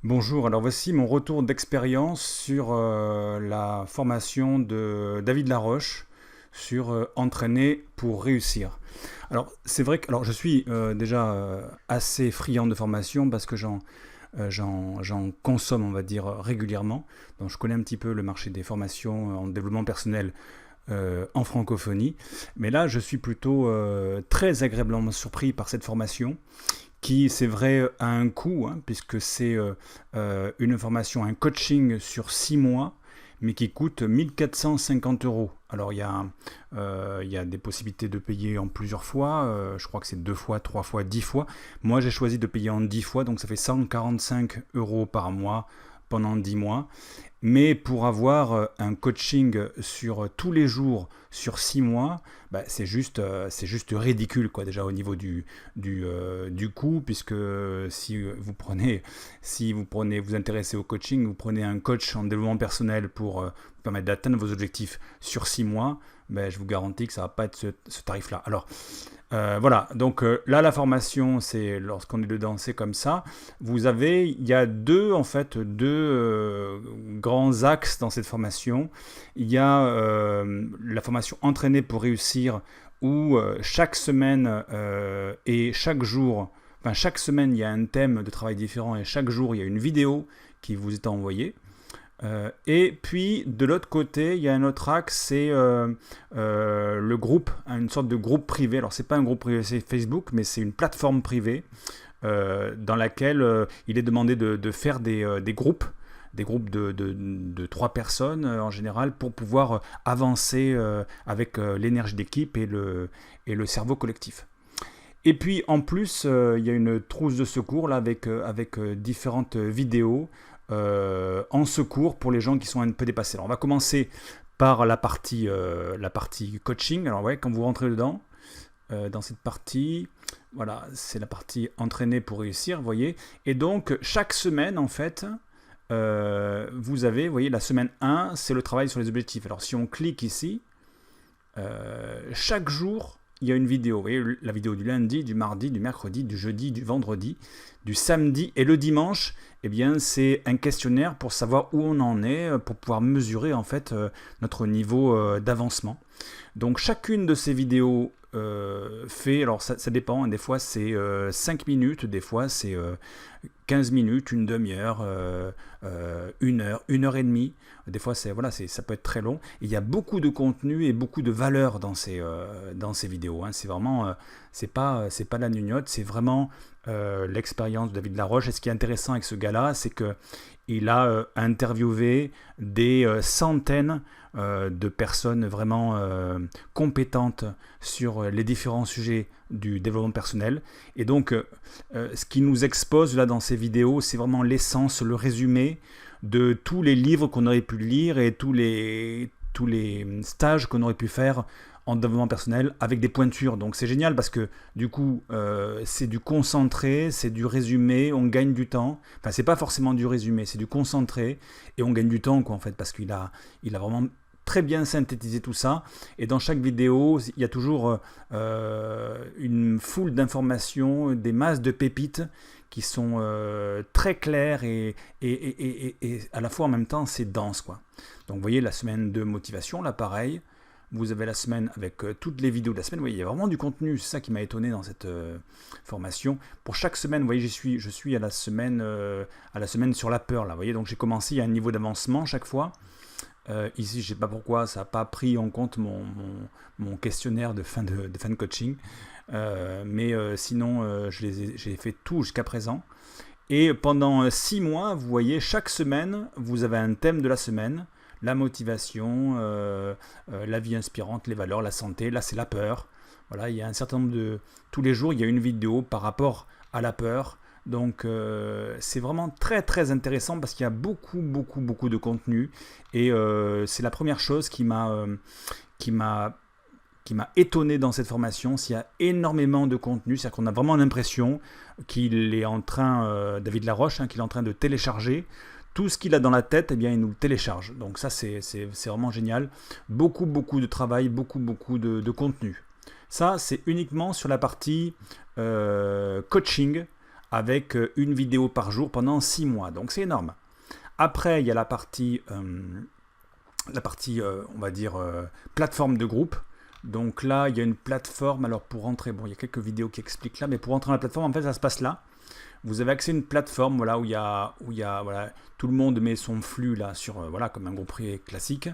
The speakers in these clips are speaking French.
Bonjour, alors voici mon retour d'expérience sur la formation de David Laroche sur entraîner pour réussir. Alors c'est vrai que alors, je suis déjà assez friand de formation parce que j'en consomme, on va dire, régulièrement. Donc je connais un petit peu le marché des formations en développement personnel en francophonie. Mais là, je suis plutôt très agréablement surpris par cette formation qui, c'est vrai, a un coût, hein, puisque c'est une formation, un coaching sur 6 mois, mais qui coûte 1 450 euros. Alors, il y a des possibilités de payer en plusieurs fois, je crois que c'est 2 fois, 3 fois, 10 fois. Moi, j'ai choisi de payer en 10 fois, donc ça fait 145 euros par mois pendant 10 mois. Mais pour avoir un coaching sur tous les jours, sur 6 mois, bah, c'est juste ridicule, quoi, déjà au niveau du coût, puisque si vous vous intéressez au coaching, vous prenez un coach en développement personnel pour vous permettre d'atteindre vos objectifs sur 6 mois, ben, je vous garantis que ça ne va pas être ce tarif-là. Alors, voilà, donc là la formation, c'est lorsqu'on est dedans, c'est comme ça. Il y a deux grands axes dans cette formation. Il y a la formation entraîner pour réussir, où chaque semaine et chaque jour, enfin chaque semaine il y a un thème de travail différent et chaque jour il y a une vidéo qui vous est envoyée. Et puis de l'autre côté, il y a un autre axe, c'est le groupe, hein, une sorte de groupe privé. Alors c'est pas un groupe privé, c'est Facebook, mais c'est une plateforme privée dans laquelle il est demandé de faire des groupes de 3 personnes en général pour pouvoir avancer avec l'énergie d'équipe et le cerveau collectif. Et puis en plus, il y a une trousse de secours là, avec différentes vidéos en secours pour les gens qui sont un peu dépassés. Alors on va commencer par la partie coaching. Alors ouais, quand vous rentrez dedans, dans cette partie, voilà, c'est la partie entraîner pour réussir, vous voyez. Et donc chaque semaine en fait, vous voyez, la semaine 1, c'est le travail sur les objectifs. Alors si on clique ici, chaque jour, il y a une vidéo. Vous voyez, la vidéo du lundi, du mardi, du mercredi, du jeudi, du vendredi, du samedi et le dimanche. Eh bien, c'est un questionnaire pour savoir où on en est, pour pouvoir mesurer en fait notre niveau d'avancement. Donc, chacune de ces vidéos alors ça dépend, hein, des fois c'est 5 minutes, des fois c'est 15 minutes, une demi-heure, 1 heure, 1 heure et demie. Des fois, ça peut être très long. Et il y a beaucoup de contenu et beaucoup de valeur dans ces vidéos, hein. C'est vraiment, c'est pas la gnognotte, c'est vraiment l'expérience de David Laroche. Et ce qui est intéressant avec ce gars-là, c'est que il a interviewé des centaines de personnes vraiment compétentes sur les différents sujets du développement personnel. Et donc, ce qui nous expose là dans ces vidéos, c'est vraiment l'essence, le résumé de tous les livres qu'on aurait pu lire et tous les stages qu'on aurait pu faire en développement personnel avec des pointures. Donc c'est génial parce que du coup c'est du concentré, c'est du résumé, on gagne du temps. Enfin c'est pas forcément du résumé, c'est du concentré et on gagne du temps quoi en fait parce il a vraiment très bien synthétisé tout ça. Et dans chaque vidéo, il y a toujours une foule d'informations, des masses de pépites qui sont très claires et à la fois en même temps c'est dense quoi. Donc vous voyez la semaine de motivation, là pareil, vous avez la semaine avec toutes les vidéos de la semaine. Vous voyez, il y a vraiment du contenu, c'est ça qui m'a étonné dans cette formation. Pour chaque semaine, vous voyez, je suis à la semaine sur la peur là. Vous voyez, donc j'ai commencé, il y a un niveau d'avancement chaque fois. Ici, je ne sais pas pourquoi, ça n'a pas pris en compte mon questionnaire de fin de coaching. Mais sinon, j'ai fait tout jusqu'à présent. Et pendant 6 mois, vous voyez, chaque semaine, vous avez un thème de la semaine. La motivation, la vie inspirante, les valeurs, la santé. Là, c'est la peur. Voilà, il y a un certain nombre de... Tous les jours, il y a une vidéo par rapport à la peur. Donc c'est vraiment très très intéressant parce qu'il y a beaucoup de contenu et c'est la première chose qui m'a qui m'a étonné dans cette formation. S'il y a énormément de contenu, c'est-à-dire qu'on a vraiment l'impression qu'il est en train, David Laroche, hein, qu'il est en train de télécharger tout ce qu'il a dans la tête, eh bien il nous le télécharge. Donc ça c'est vraiment génial. Beaucoup de travail, beaucoup de contenu. Ça c'est uniquement sur la partie coaching avec une vidéo par jour pendant 6 mois. Donc c'est énorme. Après, il y a la partie on va dire, plateforme de groupe. Donc là, il y a une plateforme. Alors pour rentrer, bon, il y a quelques vidéos qui expliquent là, mais pour rentrer dans la plateforme, en fait, ça se passe là. Vous avez accès à une plateforme voilà, où il y a voilà, tout le monde met son flux là, sur, voilà, comme un groupe privé classique.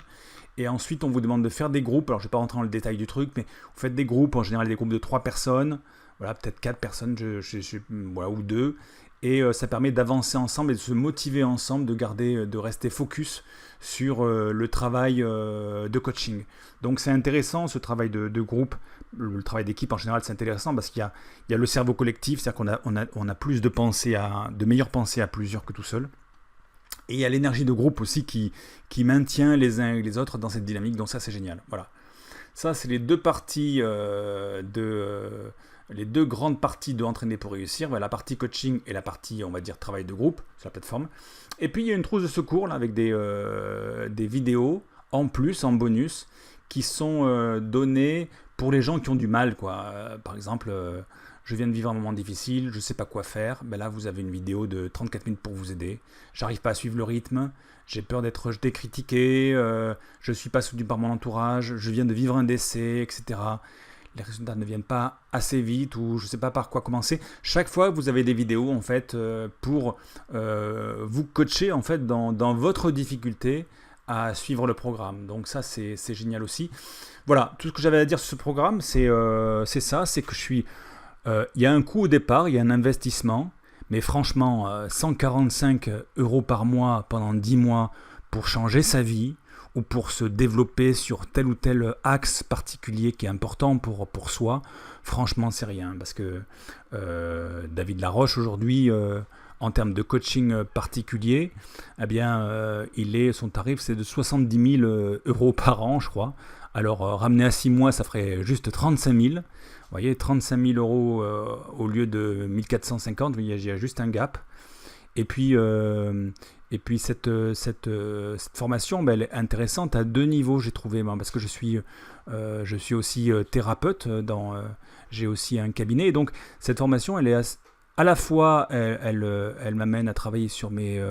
Et ensuite, on vous demande de faire des groupes. Alors, je ne vais pas rentrer dans le détail du truc, mais vous faites des groupes, en général des groupes de 3 personnes, voilà, peut-être 4 personnes, voilà, ou 2. Et ça permet d'avancer ensemble et de se motiver ensemble, de rester focus sur le travail de coaching. Donc c'est intéressant ce travail de groupe, le travail d'équipe en général c'est intéressant parce qu'il y a le cerveau collectif, c'est-à-dire qu'on a plus de meilleures pensées à plusieurs que tout seul. Et il y a l'énergie de groupe aussi qui maintient les uns et les autres dans cette dynamique, donc ça c'est génial. Voilà. Ça c'est les deux parties les deux grandes parties de Entraîner pour réussir, la partie coaching et la partie, on va dire, travail de groupe sur la plateforme. Et puis il y a une trousse de secours là, avec des vidéos en plus, en bonus, qui sont données pour les gens qui ont du mal, quoi. Par exemple, je viens de vivre un moment difficile, je ne sais pas quoi faire. Ben là, vous avez une vidéo de 34 minutes pour vous aider. J'arrive pas à suivre le rythme, j'ai peur d'être rejeté, critiqué, je ne suis pas soutenu par mon entourage, je viens de vivre un décès, etc. Les résultats ne viennent pas assez vite ou je ne sais pas par quoi commencer. Chaque fois, vous avez des vidéos en fait pour vous coacher en fait dans votre difficulté à suivre le programme. Donc ça, c'est génial aussi. Voilà, tout ce que j'avais à dire sur ce programme, c'est ça, c'est que il y a un coût au départ, il y a un investissement, mais franchement, 145 € par mois pendant 10 mois pour changer sa vie, ou pour se développer sur tel ou tel axe particulier qui est important pour soi, franchement c'est rien. Parce que David Laroche aujourd'hui, en termes de coaching particulier, eh bien, son tarif c'est de 70 000 € par an, je crois. Alors ramené à 6 mois, ça ferait juste 35 000. Vous voyez, 35 000 € au lieu de 1450, il y a juste un gap. Et puis cette formation, elle est intéressante à 2 niveaux, j'ai trouvé, parce que je suis aussi thérapeute, j'ai aussi un cabinet. Et donc cette formation, elle est à la fois, elle m'amène à travailler sur mes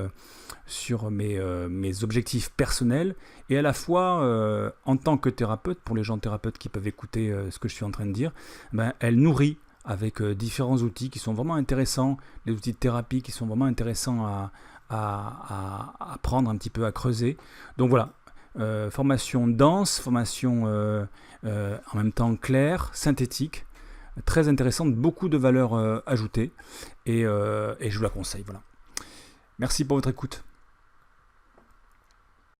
objectifs personnels, et à la fois, en tant que thérapeute, pour les gens thérapeutes qui peuvent écouter ce que je suis en train de dire, elle nourrit avec différents outils qui sont vraiment intéressants, des outils de thérapie qui sont vraiment intéressants à prendre un petit peu, à creuser. Donc voilà, formation dense, formation en même temps claire, synthétique, très intéressante, beaucoup de valeur ajoutée, et je vous la conseille. Voilà. Merci pour votre écoute.